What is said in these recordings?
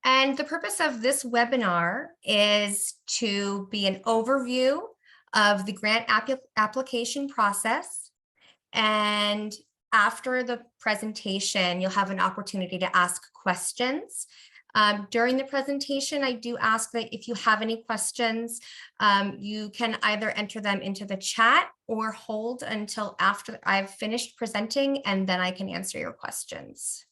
And the purpose of this webinar is to be an overview of the grant application process. And after the presentation, you'll have an opportunity to ask questions. During the presentation, I do ask that if you have any questions, you can either enter them into the chat or hold until after I've finished presenting, and then I can answer your questions.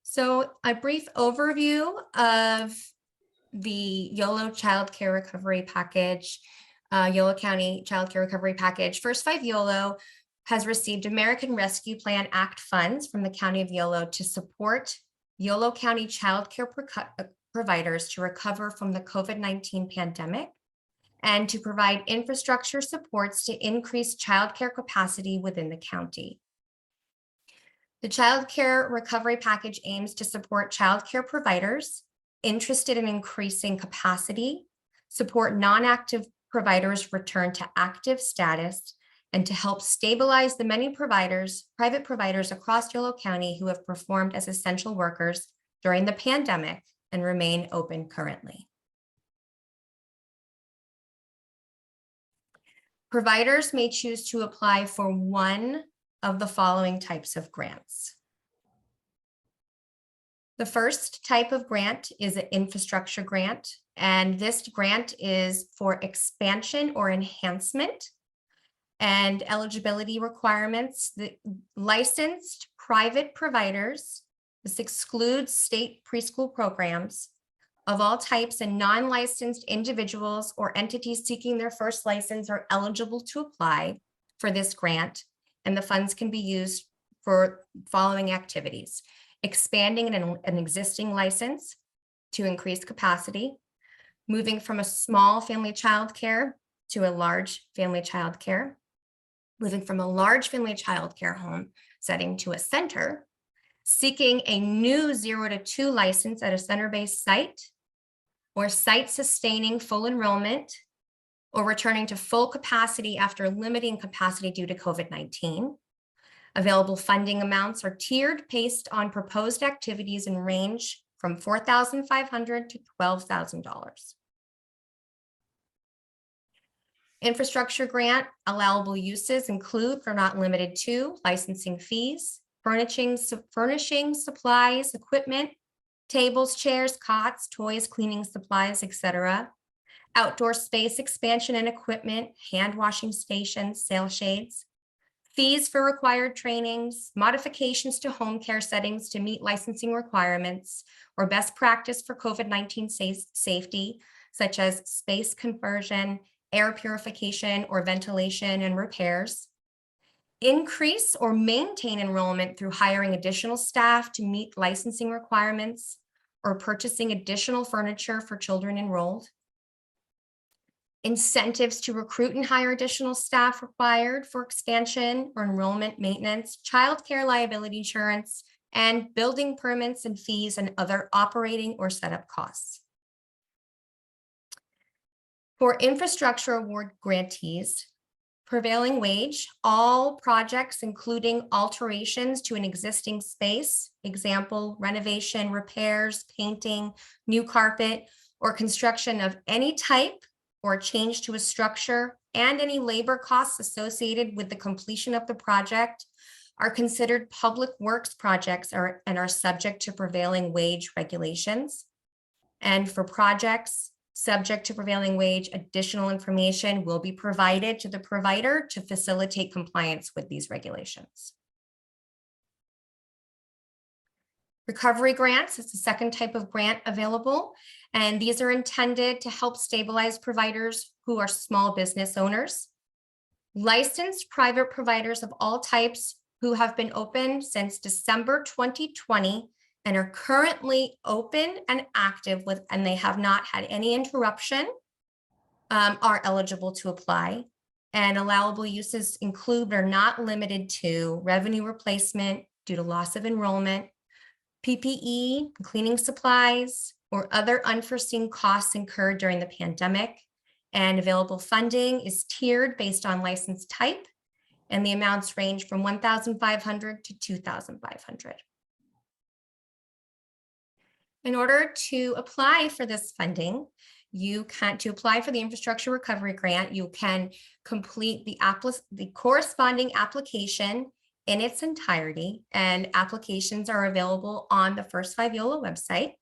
So a brief overview of the Yolo Childcare Recovery Package, Yolo County Childcare Recovery Package. First Five Yolo has received American Rescue Plan Act funds from the County of Yolo to support Yolo County childcare providers to recover from the COVID-19 pandemic and to provide infrastructure supports to increase childcare capacity within the county. The Childcare Recovery Package aims to support childcare providers interested in increasing capacity, support non-active providers return to active status, and to help stabilize the many private providers across Yolo County who have performed as essential workers during the pandemic and remain open currently. Providers may choose to apply for one of the following types of grants. The first type of grant is an infrastructure grant, and this grant is for expansion or enhancement and eligibility requirements. The licensed private providers, this excludes state preschool programs of all types, and non-licensed individuals or entities seeking their first license are eligible to apply for this grant, and the funds can be used for following activities: expanding an existing license to increase capacity, moving from a small family childcare to a large family childcare, moving from a large family childcare home setting to a center, seeking a new 0 to 2 license at a center-based site, or site sustaining full enrollment, or returning to full capacity after limiting capacity due to COVID-19. Available funding amounts are tiered based on proposed activities and range from $4,500 to $12,000. Infrastructure grant allowable uses include, but are not limited to, licensing fees, furnishing supplies, equipment, tables, chairs, cots, toys, cleaning supplies, etc. Outdoor space expansion and equipment, hand washing stations, sail shades. Fees for required trainings, modifications to home care settings to meet licensing requirements or best practice for COVID-19 safety, such as space conversion, air purification or ventilation and repairs. Increase or maintain enrollment through hiring additional staff to meet licensing requirements or purchasing additional furniture for children enrolled. Incentives to recruit and hire additional staff required for expansion or enrollment maintenance, childcare liability insurance, and building permits and fees and other operating or setup costs. For infrastructure award grantees, prevailing wage, all projects including alterations to an existing space, example, renovation, repairs, painting, new carpet, or construction of any type, or change to a structure, and any labor costs associated with the completion of the project are considered public works projects and are subject to prevailing wage regulations. And for projects subject to prevailing wage, additional information will be provided to the provider to facilitate compliance with these regulations. Recovery grants is the second type of grant available, and these are intended to help stabilize providers who are small business owners. Licensed private providers of all types who have been open since December 2020 and are currently open and active and they have not had any interruption are eligible to apply. And allowable uses include but are not limited to revenue replacement due to loss of enrollment, PPE, cleaning supplies, or other unforeseen costs incurred during the pandemic, And available funding is tiered based on license type, and the amounts range from $1,500 to $2,500. In order to apply for this funding, to apply for the Infrastructure Recovery Grant, you can complete the corresponding application in its entirety, and applications are available on the First 5 Yolo website.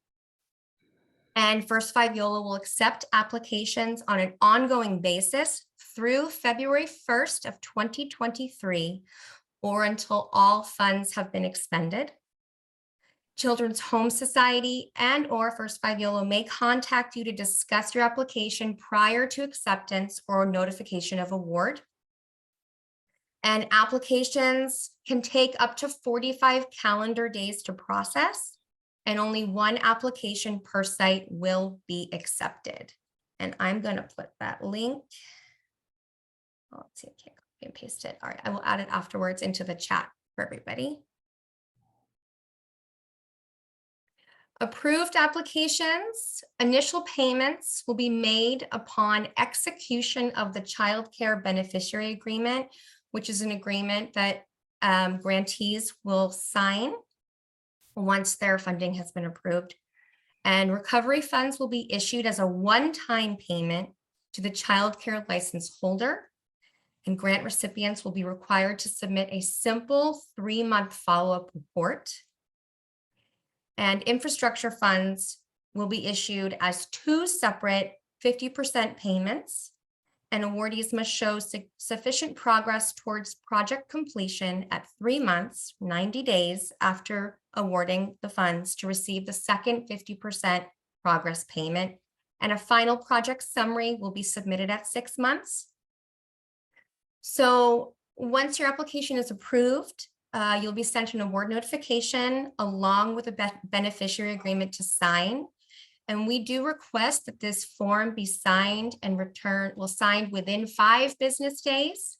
And First 5 Yolo will accept applications on an ongoing basis through February 1st of 2023, or until all funds have been expended. Children's Home Society and/or First 5 Yolo may contact you to discuss your application prior to acceptance or notification of award. And applications can take up to 45 calendar days to process, and only one application per site will be accepted. And I'm going to put that link. Oh, let's see, I can't copy and paste it. All right, I will add it afterwards into the chat for everybody. Approved applications, initial payments will be made upon execution of the Child Care Beneficiary Agreement, which is an agreement that grantees will sign once their funding has been approved. And recovery funds will be issued as a one-time payment to the child care license holder. And grant recipients will be required to submit a simple 3-month follow-up report. And infrastructure funds will be issued as 2 separate 50% payments, and awardees must show sufficient progress towards project completion at 3 months, 90 days after awarding the funds to receive the second 50% progress payment. And a final project summary will be submitted at 6 months. So once your application is approved, you'll be sent an award notification along with a beneficiary agreement to sign. And we do request that this form be signed and signed within 5 business days.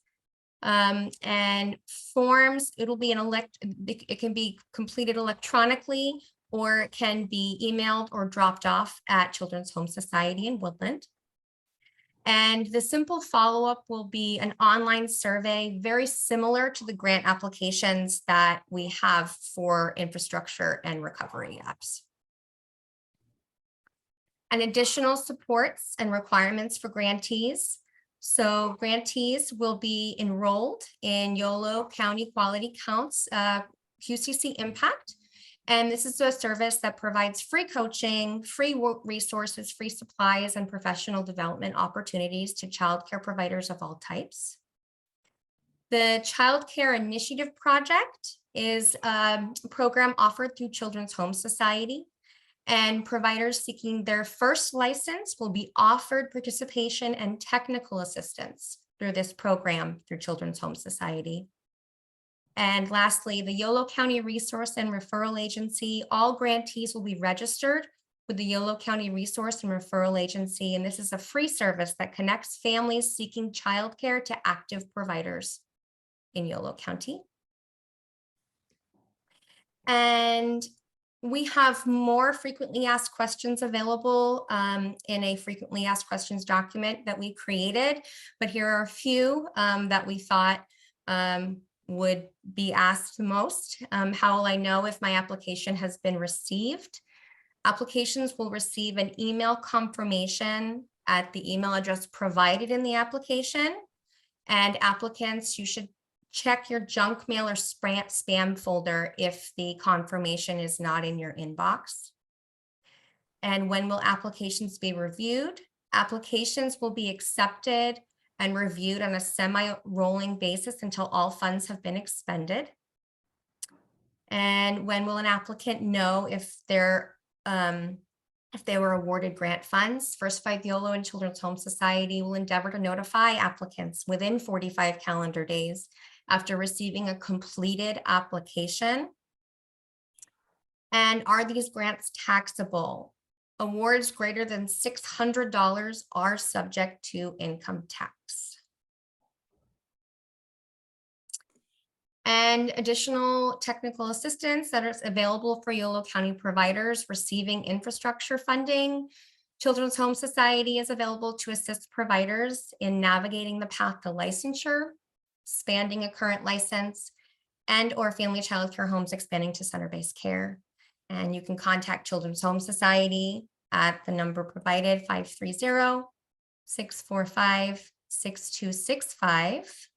And forms, it can be completed electronically, or it can be emailed or dropped off at Children's Home Society in Woodland. And the simple follow-up will be an online survey, very similar to the grant applications that we have for infrastructure and recovery apps. And additional supports and requirements for grantees. So grantees will be enrolled in Yolo County Quality Counts QCC Impact. And this is a service that provides free coaching, free resources, free supplies, and professional development opportunities to childcare providers of all types. The Child Care Initiative Project is a program offered through Children's Home Society, and providers seeking their first license will be offered participation and technical assistance through this program through Children's Home Society. And lastly, the Yolo County Resource and Referral Agency. All grantees will be registered with the Yolo County Resource and Referral Agency, and this is a free service that connects families seeking childcare to active providers in Yolo County. And we have more frequently asked questions available in a frequently asked questions document that we created, but here are a few that we thought would be asked the most. How will I know if my application has been received? Applications will receive an email confirmation at the email address provided in the application. And applicants, you should check your junk mail or spam folder if the confirmation is not in your inbox. And when will applications be reviewed? Applications will be accepted and reviewed on a semi-rolling basis until all funds have been expended. And when will an applicant know if they were awarded grant funds? First 5 Yolo and Children's Home Society will endeavor to notify applicants within 45 calendar days after receiving a completed application. And are these grants taxable? Awards greater than $600 are subject to income tax. And additional technical assistance that is available for Yolo County providers receiving infrastructure funding. Children's Home Society is available to assist providers in navigating the path to licensure, expanding a current license, and or family child care homes expanding to center-based care. And you can contact Children's Home Society at the number provided, 530-645-6265,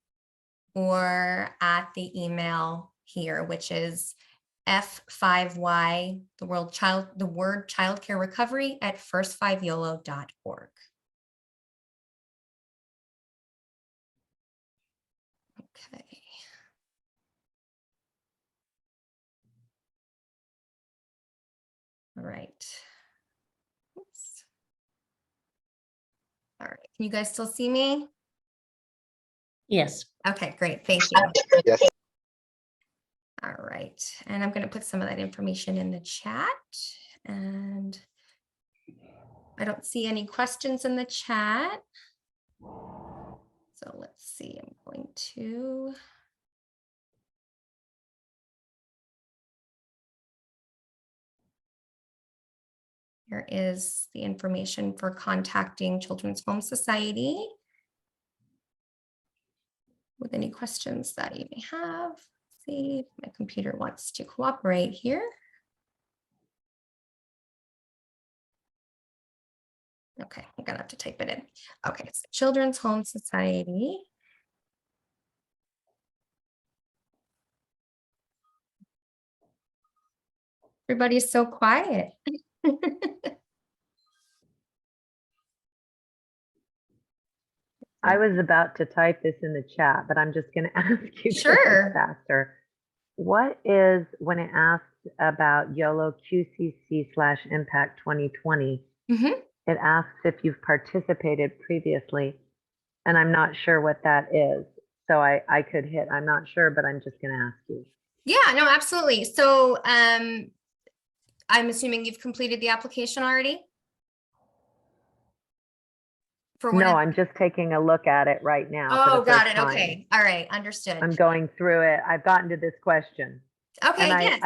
or at the email here, which is F5Y, the word childcare recovery at first5yolo.org. Okay. All right. Oops. All right. Can you guys still see me? Yes. Okay, great. Thank you. Yes. All right. And I'm going to put some of that information in the chat. And I don't see any questions in the chat. So let's see. I'm going to. Here is the information for contacting Children's Home Society with any questions that you may have. Let's see if my computer wants to cooperate here. Okay, I'm gonna have to type it in. Okay, so Children's Home Society. Everybody's so quiet. I was about to type this in the chat, but I'm just going to ask you Sure. faster. What is, when it asks about YOLO QCC/Impact 2020, it asks if you've participated previously, and I'm not sure what that is. So I could hit, I'm not sure, but I'm just going to ask you. Yeah, no, absolutely. So I'm assuming you've completed the application already? No, I'm just taking a look at it right now. Oh, got it. Okay. All right. Understood. I'm going through it. I've gotten to this question. Okay. And Yes.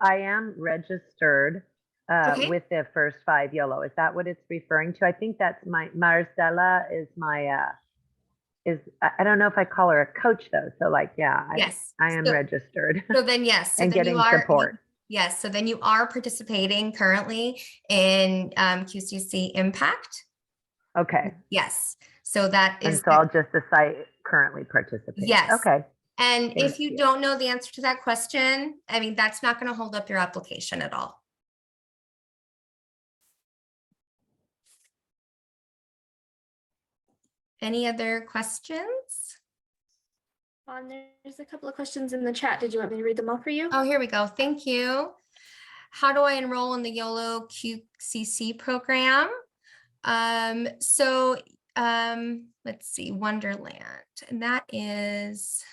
I am registered Okay. with the First 5 Yolo. Is that what it's referring to? I think that's my, Marcella is my, I don't know if I call her a coach though. So like, yeah, Yes. I am registered. So then, yes. So and then getting you are, support. Yes. So then you are participating currently in QCC Impact. Okay. Yes. So that is. And so I'll just decide currently participate. Yes. Okay. And Thank if you you. don't know the answer to that question, I mean, that's not going to hold up your application at all. Any other questions? There's a couple of questions in the chat. Did you want me to read them all for you? Oh, here we go. Thank you. How do I enroll in the YOLO QCC program? Let's see, Wonderland, and that is,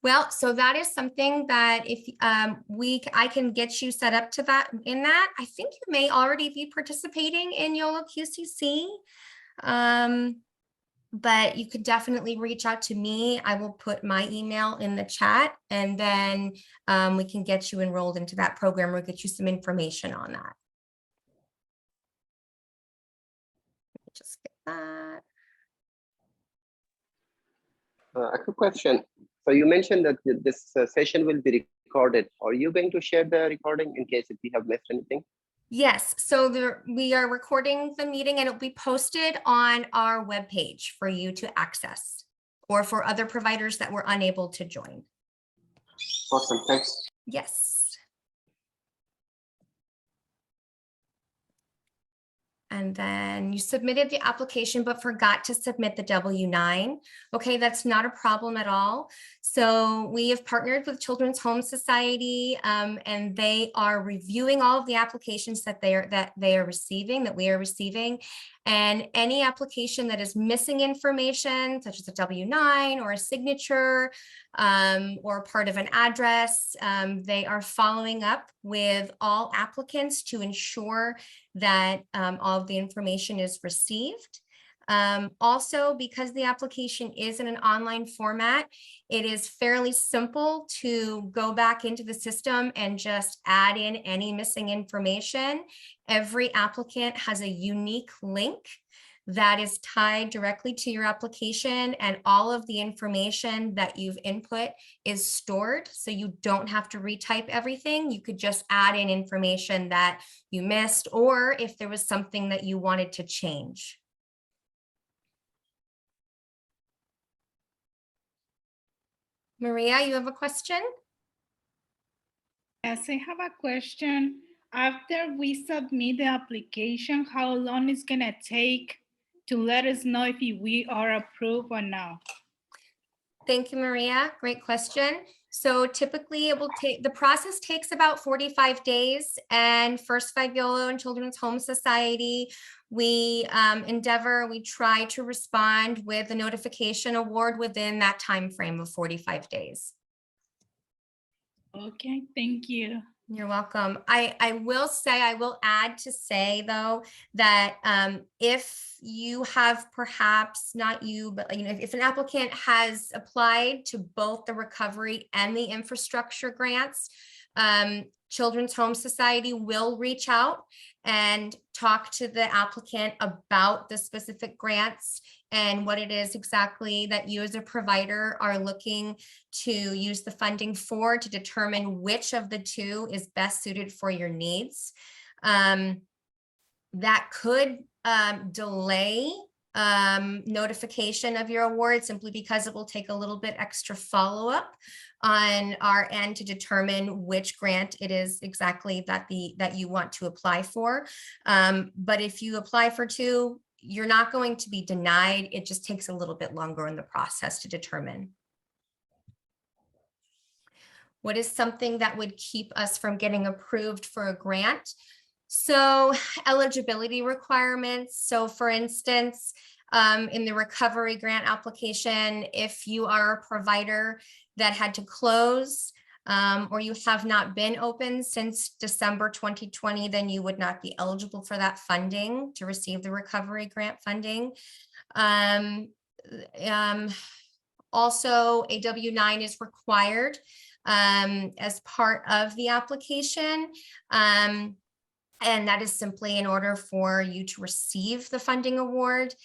well, so that is something that if I can get you set up to that in that. I think you may already be participating in YOLO QCC. But you could definitely reach out to me. I will put my email in the chat, and then we can get you enrolled into that program or get you some information on that. Let me just get that. A quick question. So you mentioned that this session will be recorded. Are you going to share the recording in case if we have missed anything? Yes, so we are recording the meeting and it'll be posted on our webpage for you to access or for other providers that were unable to join. Awesome, thanks. Yes. And then you submitted the application but forgot to submit the W-9. Okay, that's not a problem at all. So we have partnered with Children's Home Society, and they are reviewing all of the applications that we are receiving. And any application that is missing information, such as a W-9 or a signature or part of an address, they are following up with all applicants to ensure that all of the information is received. Also, because the application is in an online format, it is fairly simple to go back into the system and just add in any missing information. Every applicant has a unique link that is tied directly to your application, and all of the information that you've input is stored. So you don't have to retype everything. You could just add in information that you missed, or if there was something that you wanted to change. Maria, you have a question? Yes, I have a question. After we submit the application, how long is gonna take to let us know if we are approved or not? Thank you, Maria. Great question. So typically it will take, the process takes about 45 days, and First 5 Yolo and Children's Home Society, we try to respond with a notification award within that time frame of 45 days. Okay, thank you. You're welcome. I will add to say though, that if you have, perhaps not you, but if an applicant has applied to both the recovery and the infrastructure grants, Children's Home Society will reach out and talk to the applicant about the specific grants and what it is exactly that you as a provider are looking to use the funding for, to determine which of the two is best suited for your needs. That could delay notification of your award, simply because it will take a little bit extra follow-up on our end to determine which grant it is exactly that you want to apply for. But if you apply for two, you're not going to be denied. It just takes a little bit longer in the process to determine. What is something that would keep us from getting approved for a grant? So eligibility requirements. So for instance, in the recovery grant application, if you are a provider that had to close, or you have not been open since December 2020, then you would not be eligible for that funding to receive the recovery grant funding. Also, a W-9 is required as part of the application. And that is simply in order for you to receive the funding award.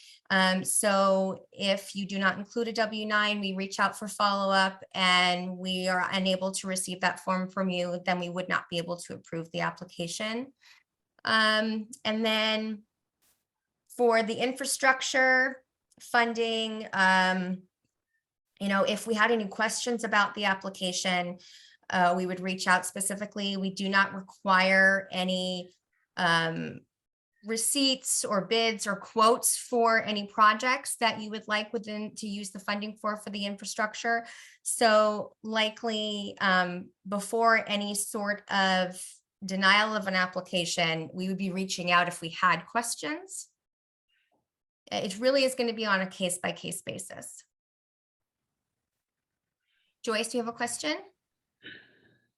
So if you do not include a W-9, we reach out for follow-up and we are unable to receive that form from you, then we would not be able to approve the application. And then for the infrastructure funding, if we had any questions about the application, we would reach out specifically. We do not require any receipts or bids or quotes for any projects that you would like to use the funding for the infrastructure. So likely before any sort of denial of an application, we would be reaching out if we had questions. It really is going to be on a case-by-case basis. Joyce, do you have a question?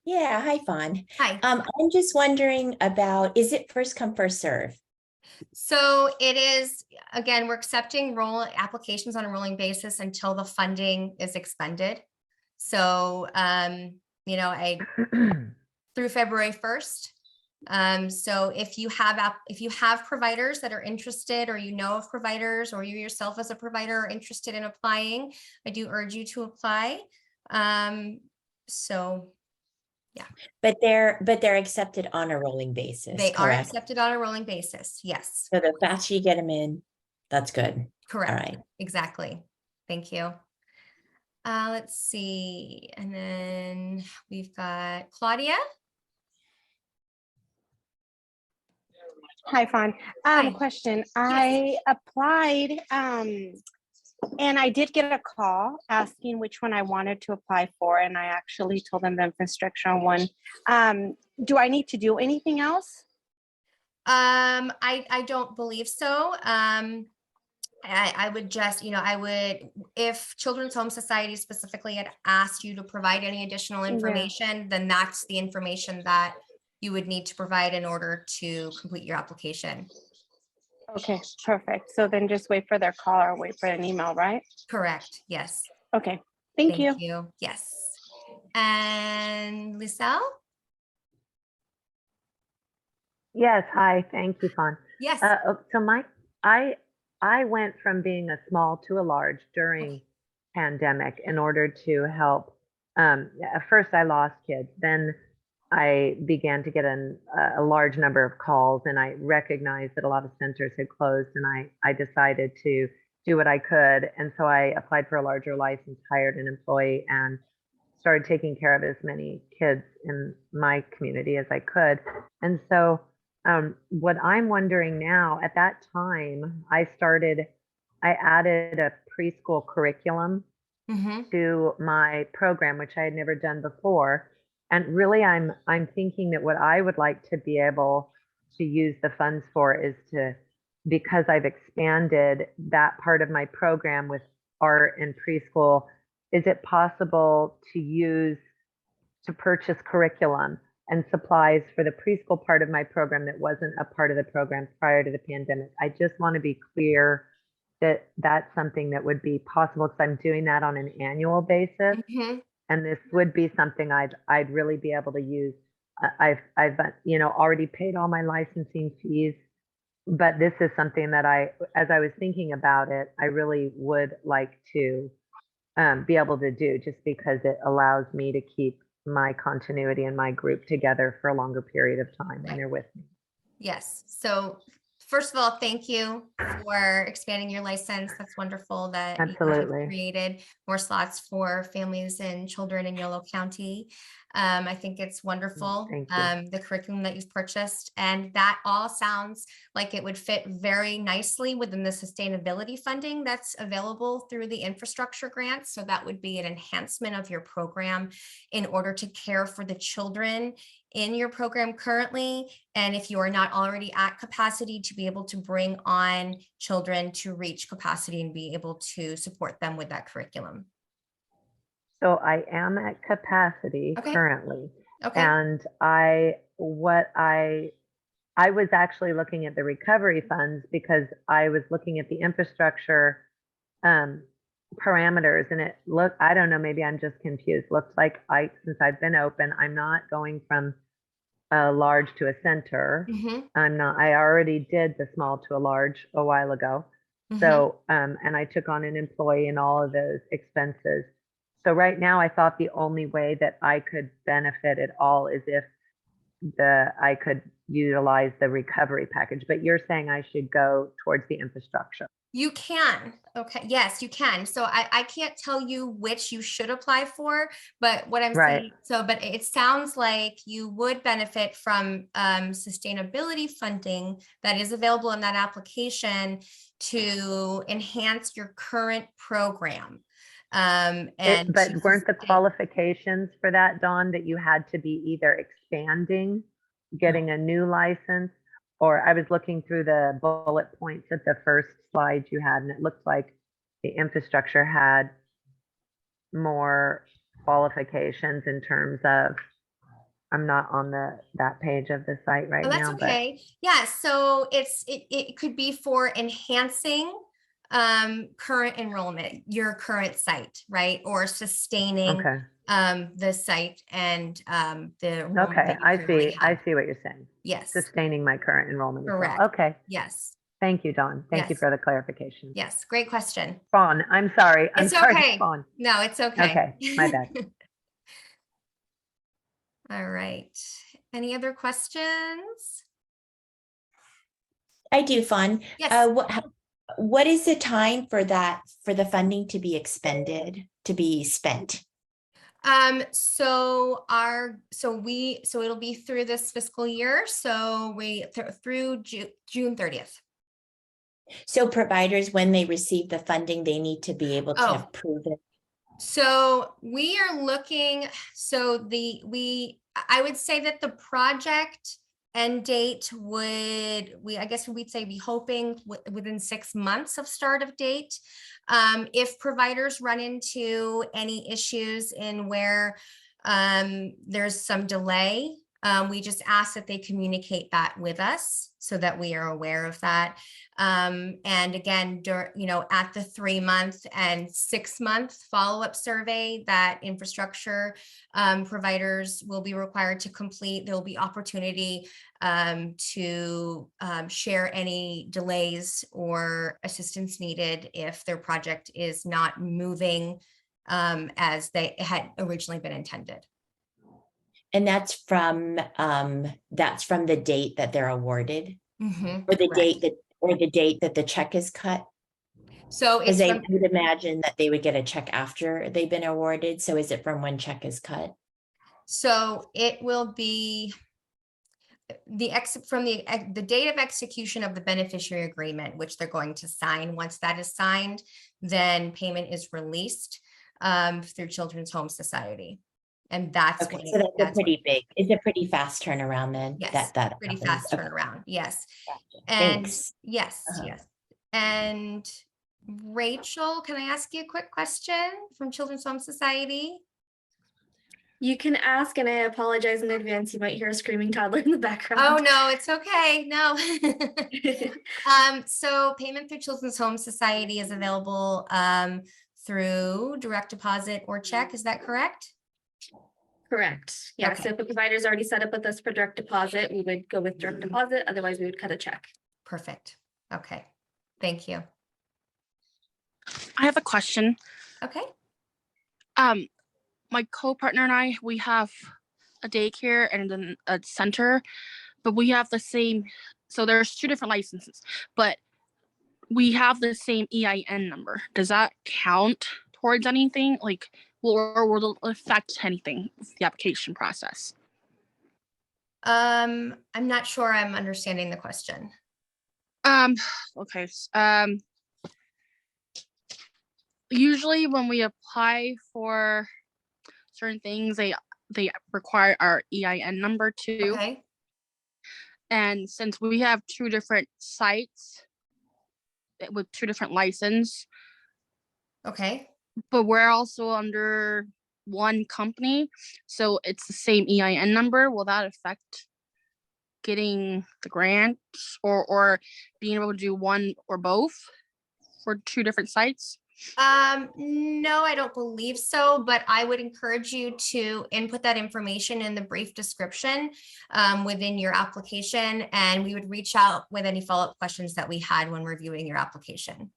Yeah, hi, Fawn. Hi. I'm just wondering about, is it first come, first serve? So it is, again, we're accepting applications on a rolling basis until the funding is expended. So, through February 1st. So if you have providers that are interested, or of providers, or you yourself as a provider are interested in applying, I do urge you to apply. So yeah. But they're accepted on a rolling basis. They are correct? accepted on a rolling basis. Yes. So the faster you get them in, that's good. Correct. All right. Exactly. Thank you. Let's see. And then we've got Claudia. Hi, Fawn. Hi. Question. I applied and I did get a call asking which one I wanted to apply for, and I actually told them the infrastructure one. Do I need to do anything else? I don't believe so. I would just, if Children's Home Society specifically had asked you to provide any additional information, then that's the information that you would need to provide in order to complete your application. Okay, perfect. So then just wait for their call or wait for an email, right? Correct. Yes. Okay, thank you. Yes. And Lisel? Yes, hi, thank you, Fawn. Yes. I went from being a small to a large during pandemic in order to help. At first, I lost kids. Then I began to get a large number of calls, and I recognized that a lot of centers had closed, and I decided to do what I could. And so I applied for a larger license, hired an employee, and started taking care of as many kids in my community as I could. And so what I'm wondering now, at that time, I added a preschool curriculum to my program, which I had never done before. And really, I'm thinking that what I would like to be able to use the funds for is because I've expanded that part of my program with art and preschool, is it possible to purchase curriculum and supplies for the preschool part of my program that wasn't a part of the program prior to the pandemic? I just want to be clear that that's something that would be possible, because I'm doing that on an annual basis. And this would be something I'd really be able to use. I've already paid all my licensing fees, but this is something that as I was thinking about it, I really would like to be able to do, just because it allows me to keep my continuity and my group together for a longer period of time when they're with me. Yes. So first of all, thank you for expanding your license. That's wonderful that you have Absolutely. created more slots for families and children in Yolo County. I think it's wonderful, Thank you. the curriculum that you've purchased, and that all sounds like it would fit very nicely within the sustainability funding that's available through the infrastructure grant. So that would be an enhancement of your program in order to care for the children in your program currently. And if you are not already at capacity, to be able to bring on children to reach capacity and be able to support them with that curriculum. So I am at capacity Okay. currently. Okay. And I was actually looking at the recovery funds, because I was looking at the infrastructure parameters, and I don't know, maybe I'm just confused. Looks like since I've been open, I'm not going from a large to a center. I already did the small to a large a while ago. So, and I took on an employee and all of those expenses. So right now, I thought the only way that I could benefit at all is if I could utilize the recovery package. But you're saying I should go towards the infrastructure. You can. Okay. Yes, you can. So I can't tell you which you should apply for, but what I'm saying, but it sounds like you would benefit from sustainability funding that is available in that application to enhance your current program. But weren't the qualifications for that, Dawn, that you had to be either expanding, getting a new license, or I was looking through the bullet points at the first slide you had, and it looked like the infrastructure had more qualifications in terms of, I'm not on that page of the site right now. That's okay. Yeah. So it could be for enhancing current enrollment, your current site, right? Or sustaining the site and the enrollment that you currently have. I see what you're saying. Yes. Sustaining my current enrollment. Correct. As well. Okay. Yes. Thank you, Dawn. Thank you for the clarification. Yes. Great question. Fawn, I'm sorry. I'm sorry, okay. Fawn. No, it's okay. Okay. My bad. All right. Any other questions? I do, Fawn. Yes. What is the time for the funding to be spent? So it'll be through this fiscal year. So through June 30th. So providers, when they receive the funding, they need to be able to approve it. So we are looking, I would say that the project end date we'd say be hoping within 6 months of start of date. If providers run into any issues in where there's some delay We just ask that they communicate that with us so that we are aware of that. And again, at the 3-month and 6-month follow-up survey that infrastructure providers will be required to complete, there will be opportunity to share any delays or assistance needed if their project is not moving as they had originally been intended. And that's from the date that they're awarded, or the Correct. date that the check is cut. So Because it's they from, would imagine that they would get a check after they've been awarded. So is it from when check is cut? so it will be from the date of execution of the beneficiary agreement, which they're going to sign. Once that is signed, then payment is released through Children's Home Society. And that's Okay, when so that's a pretty when, big, it's a pretty fast turnaround then. yes, that pretty happens. fast Okay, turnaround. Yes. gotcha. And Thanks. yes, Uh-huh. yes. And Rachel, can I ask you a quick question from Children's Home Society? You can ask, and I apologize in advance. You might hear a screaming toddler in the background. Oh, no, it's okay. No. So payment through Children's Home Society is available through direct deposit or check. Is that correct? Correct. Yes. Okay. If the provider's already set up with us for direct deposit, we would go with direct deposit. Otherwise, we would cut a check. Perfect. Okay. Thank you. I have a question. Okay. My co-partner and I, we have a daycare and then a center, but we have the same, so there's 2 different licenses, but we have the same EIN number. Does that count towards anything? Like, or will it affect anything with the application process? I'm not sure I'm understanding the question. Okay. Usually when we apply for certain things, they require our EIN number too. Okay. And since we have 2 different sites with 2 different licenses, Okay. but we're also under one company, so it's the same EIN number, will that affect getting the grant or being able to do one or both for 2 different sites? No, I don't believe so, but I would encourage you to input that information in the brief description within your application, and we would reach out with any follow-up questions that we had when reviewing your application.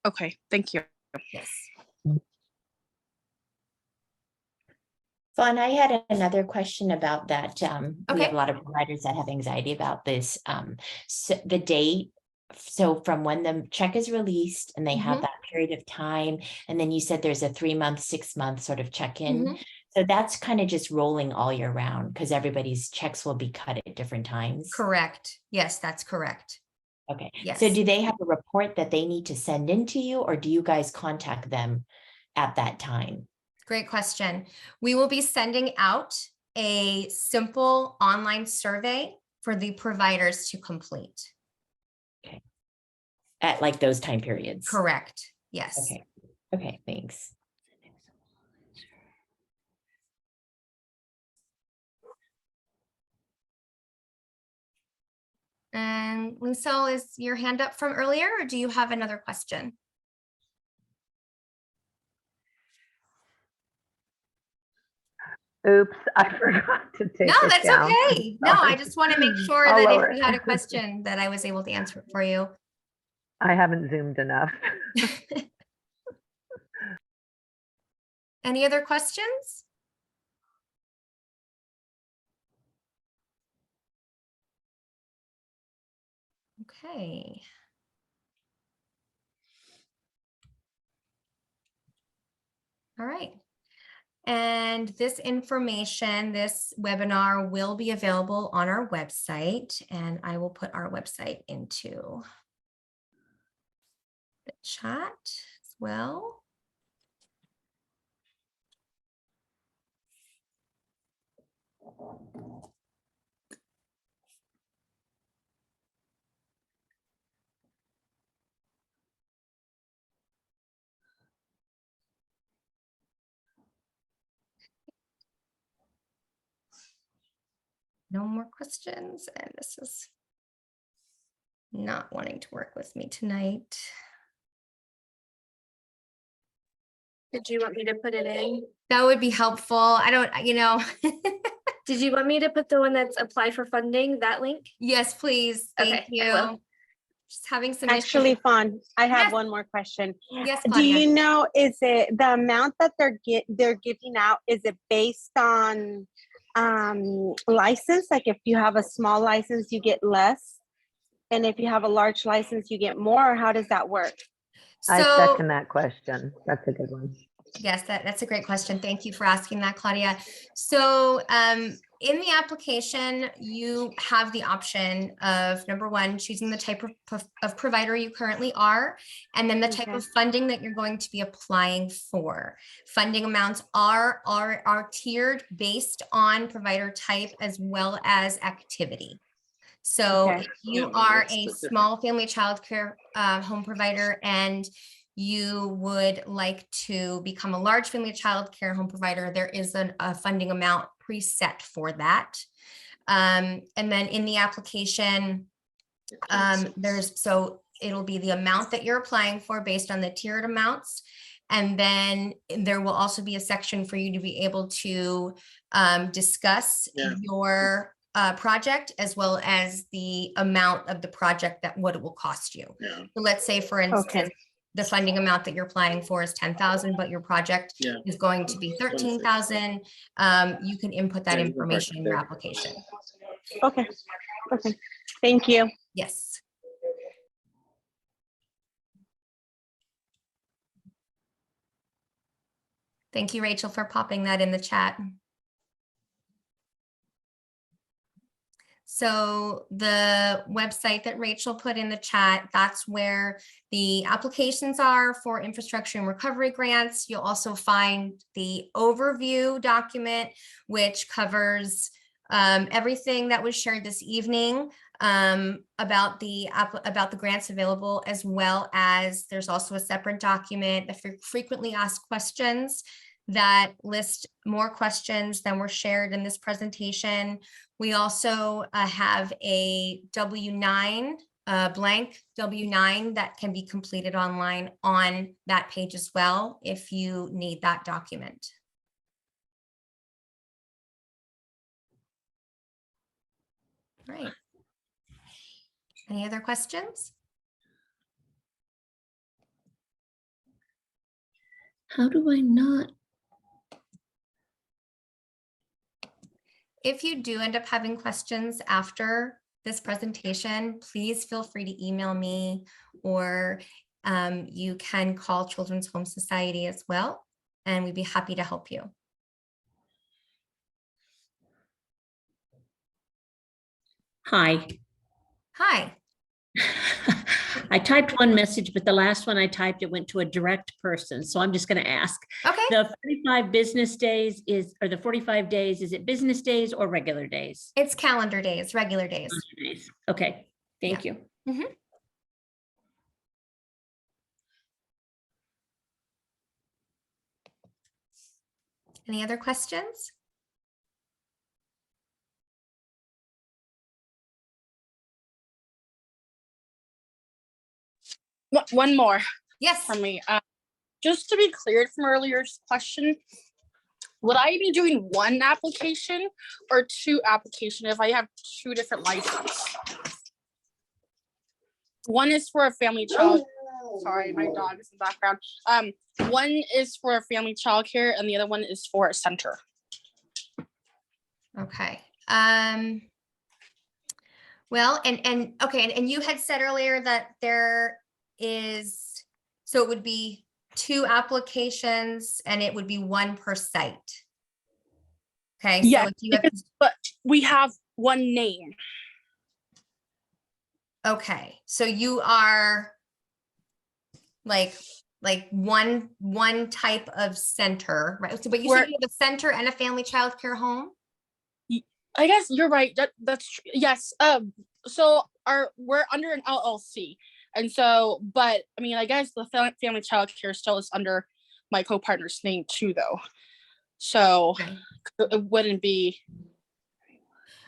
Okay, thank you. Yes. Fawn, I had another question about that. We Okay. have a lot of providers that have anxiety about this. So the date, so from when the check is released and they have that period of time, and then you said there's a 3-month, 6-month sort of check-in. So that's kind of just rolling all year round because everybody's checks will be cut at different times. Correct. Yes, that's correct. Okay. Yes. So do they have a report that they need to send in to you, or do you guys contact them at that time? Great question. We will be sending out a simple online survey for the providers to complete. Okay. At like those time periods? Correct. Yes. Okay. Okay, thanks. And Lucille, is your hand up from earlier, or do you have another question? Oops, I forgot to take No, it that's down. okay. No, I just want to make sure I'll that lower if you it. had a question that I was able to answer it for you. I haven't zoomed enough. Any other questions? Okay. All right. And this information, this webinar will be available on our website, and I will put our website into the chat as well. no more questions, and this is not wanting to work with me tonight. Did you want me to put it in? That would be helpful. I don't, Did you want me to put the one that's apply for funding, that link? yes, please. Thank Okay, I will. you. Just having some Actually, issues. Fawn, I have Yes. one more question. Yes, Do Claudia. you know, is it the amount that they're giving out, is it based on license? Like if you have a small license, you get less? And if you have a large license, you get more? Or how does that work? I So, second that question. That's a good one. yes, that's a great question. Thank you for asking that, Claudia. So in the application, you have the option of, number one, choosing the type of provider you currently are, and then the type Okay. of funding that you're going to be applying for. Funding amounts are tiered based on provider type as well as activity. So Okay. if you are a small family childcare home provider and you would like to become a large family childcare home provider, there is a funding amount preset for that. And then in the application, it'll be the amount that you're applying for based on the tiered amounts. And then there will also be a section for you to be able to discuss your project as well as the amount of the project, that what it will cost you. So let's say, for instance, the funding amount that you're applying for is 10,000, but your project is going to be 13,000. You can input that information in your application. Okay. Okay. Thank you. Yes. Thank you, Rachel, for popping that in the chat. So the website that Rachel put in the chat, that's where the applications are for infrastructure and recovery grants. You'll also find the overview document, which covers everything that was shared this evening about the grants available, as well as there's also a separate document that for frequently asked questions that list more questions than were shared in this presentation. We also have a W-9, blank W-9 that can be completed online on that page as well if you need that document. All right. Any other questions? How do I not? If you do end up having questions after this presentation, please feel free to email me, or you can call Children's Home Society as well, and we'd be happy to help you. Hi. Hi. I typed one message, but the last one I typed, it went to a direct person. So I'm just going to ask. Okay. The 45 business days or the 45 days, is it business days or regular days? It's calendar days, regular days. Okay. Thank you. Mm-hmm. Any other questions? One more Yes. from me. Just to be cleared from earlier's question, would I be doing one application or two applications if I have two different licenses? One is for a family child. Sorry, my dog is in the background. One is for a family child care and the other one is for a center. Okay. Well, and you had said earlier that there is, so it would be two applications and it would be one per site. Okay. Yeah, So if you have, but we have one name. okay. So you are like one type of center, right? So, but you said you have a center and a family child care home? I guess you're right. That's yes. So we're under an LLC, and so, but I mean, I guess the family child care still is under my co-partner's name too, though. So Okay. it wouldn't be.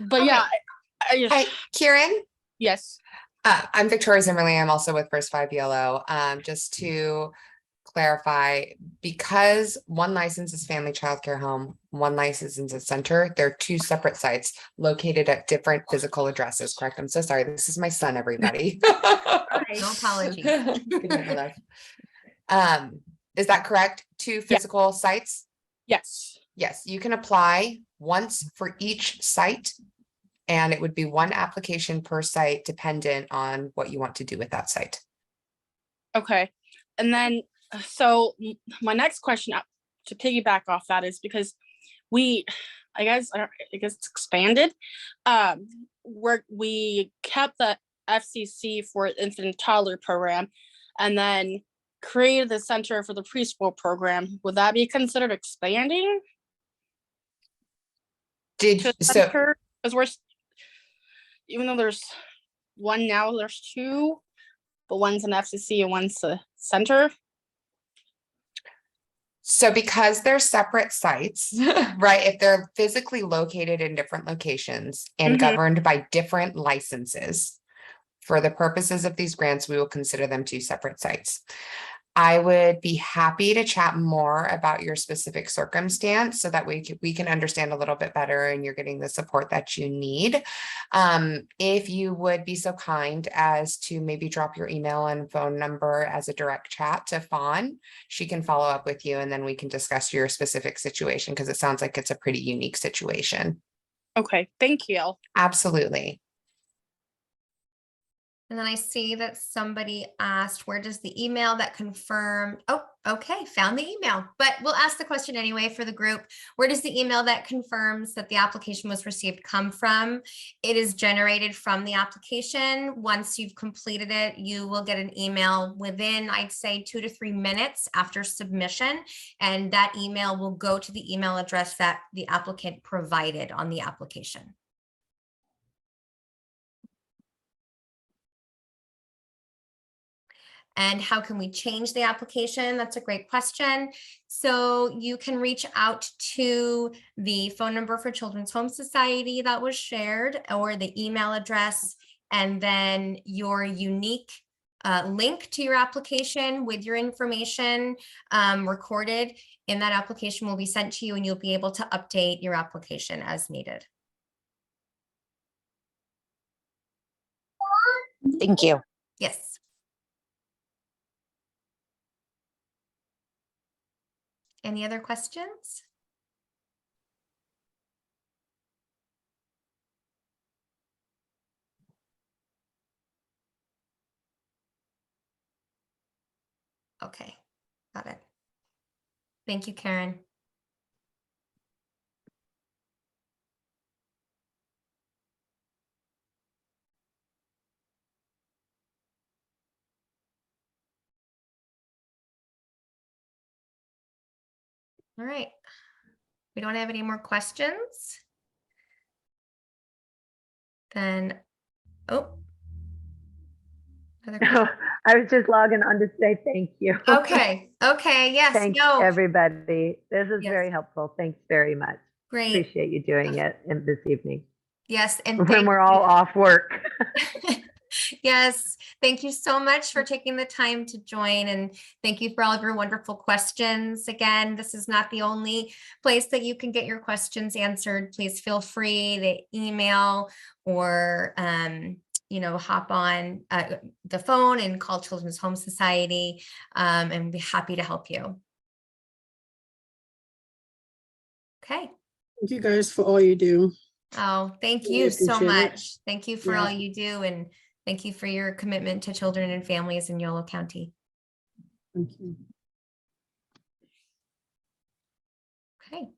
But Okay. yeah, Hi, Kieran. yes. I'm Victoria Zimmerly. I'm also with First 5 Yolo. Just to clarify, because one license is family childcare home, one license is a center, they're two separate sites located at different physical addresses, correct? I'm so sorry. This is my son, everybody. No apologies. Good night, my love. Is that correct? Two physical sites? Yes. Yes, you can apply once for each site. And it would be one application per site, dependent on what you want to do with that site. Okay. And then, so my next question to piggyback off that is because I guess it's expanded. We kept the FCC for infant and toddler program, and then created the center for the preschool program. Would that be considered expanding? Because we're, even though there's one now, there's two, but one's an FCC and one's a center. So because they're separate sites, right? If they're physically located in different locations and governed by different licenses, for the purposes of these grants, we will consider them two separate sites. I would be happy to chat more about your specific circumstance so that we can understand a little bit better and you're getting the support that you need. If you would be so kind as to maybe drop your email and phone number as a direct chat to Fawn, she can follow up with you and then we can discuss your specific situation because it sounds like it's a pretty unique situation. Okay, thank you. Absolutely. And then I see that somebody asked, where does the email that confirmed? Oh, okay, found the email, but we'll ask the question anyway for the group. Where does the email that confirms that the application was received come from? It is generated from the application. Once you've completed it, you will get an email within, I'd say, 2 to 3 minutes after submission. And that email will go to the email address that the applicant provided on the application. And how can we change the application? That's a great question. So you can reach out to the phone number for Children's Home Society that was shared, or the email address, and then your unique link to your application with your information recorded in that application will be sent to you, and you'll be able to update your application as needed. Thank you. Yes. Any other questions? Okay, got it. Thank you, Karen. All right. We don't have any more questions. Then, oh. I was just logging on to say thank you. Okay. Okay. Yes. Thanks, No. everybody. This is Yes. very helpful. Thanks very much. Great. Appreciate you doing it this evening Yes. And when we're all off work. Yes. Thank you so much for taking the time to join, and thank you for all of your wonderful questions. Again, this is not the only place that you can get your questions answered. Please feel free to email or, hop on the phone and call Children's Home Society, and be happy to help you. Okay. Thank you guys for all you do. Oh, thank Really you so appreciate it. much. Thank you for all you do, and thank you for your commitment to children and families in Yolo County. Thank you. Okay.